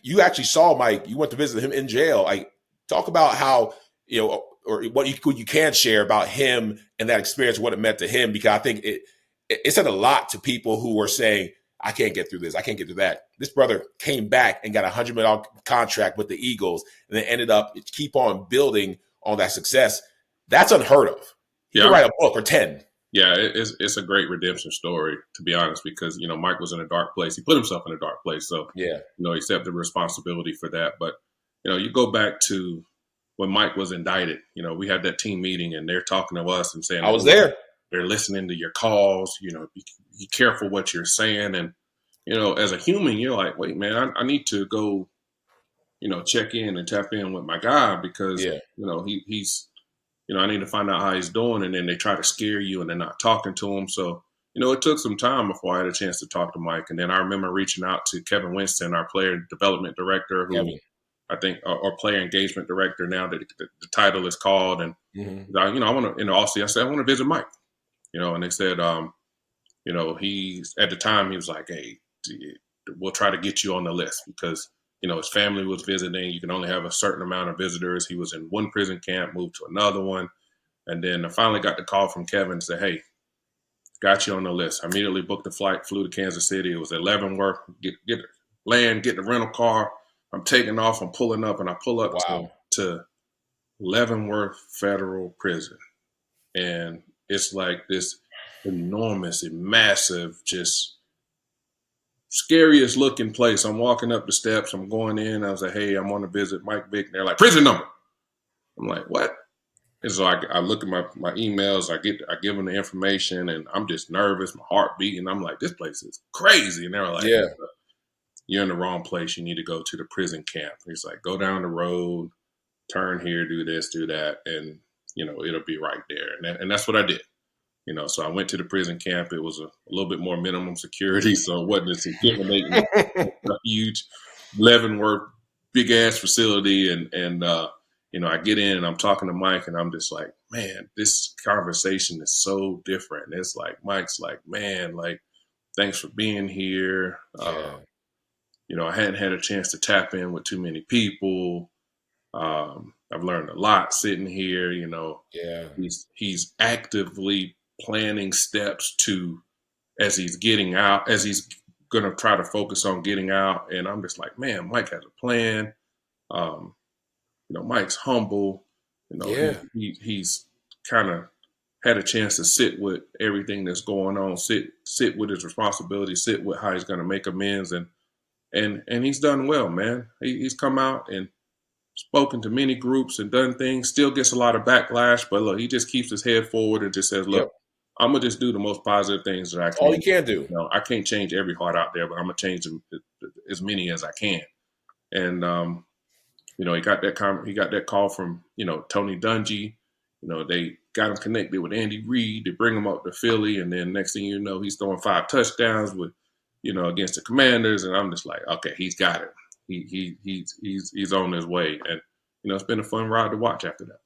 you actually saw Mike. You went to visit him in jail. Like, talk about how, or what you can share about him and that experience, what it meant to him, because I think it said a lot to people who were saying, I can't get through this. I can't get through that. This brother came back and got $100 million contract with the Eagles, and then ended up keep on building on that success. That's unheard of. You can write a book or 10. Yeah, it's a great redemption story, to be honest, because, Mike was in a dark place. He put himself in a dark place. So, yeah, he accepted responsibility for that. But, you go back to when Mike was indicted, we had that team meeting and they're talking to us and saying, I was there. They're listening to your calls, be careful what you're saying. And, as a human, you're like, wait, man, I need to go, check in and tap in with my guy because, he's, I need to find out how he's doing. And then they try to scare you and they're not talking to him. So, it took some time before I had a chance to talk to Mike. And then I remember reaching out to Kevin Winston, our player development director, who I think, or player engagement director now that the title is called. And, I want to, I said, I want to visit Mike, and they said, he's, at the time he was like, hey, we'll try to get you on the list because, his family was visiting. You can only have a certain amount of visitors. He was in one prison camp, moved to another one. And then I finally got the call from Kevin to say, hey, got you on the list. I immediately booked the flight, flew to Kansas City. It was at Leavenworth. Get the rental car. I'm taking off. I'm pulling up, and I pull up to Leavenworth Federal Prison. And it's like this enormous and massive, just scariest looking place. I'm walking up the steps. I'm going in. I was like, hey, I'm on a visit Mike Vick. They're like, prison number. I'm like, what? And so I look at my emails. I give them the information, and I'm just nervous. My heart beating. I'm like, this place is crazy. And they were like, yeah, you're in the wrong place. You need to go to the prison camp. He's like, go down the road, turn here, do this, do that, and it'll be right there. And that's what I did. So I went to the prison camp. It was a little bit more minimum security, so it wasn't as intimidating. A huge Leavenworth, big ass facility, and I get in and I'm talking to Mike, and I'm just like, man, this conversation is so different. It's like Mike's like, man, like, thanks for being here. I hadn't had a chance to tap in with too many people. I've learned a lot sitting here. He's actively planning steps to, as he's getting out, as he's going to try to focus on getting out. And I'm just like, man, Mike has a plan. Mike's humble. He's kind of had a chance to sit with everything that's going on, sit with his responsibility, sit with how he's going to make amends. And he's done well, man. He's come out and spoken to many groups and done things, still gets a lot of backlash, but look, he just keeps his head forward and just says, look, I'm going to just do the most positive things that I can. All you can do. I can't change every heart out there, but I'm going to change them, as many as I can. And, he got that call from, Tony Dungy. They got him connected with Andy Reid. They bring him up to Philly. And then next thing you know, he's throwing 5 touchdowns with, against the Commanders. And I'm just like, okay, he's got it. He's on his way. And, it's been a fun ride to watch after that.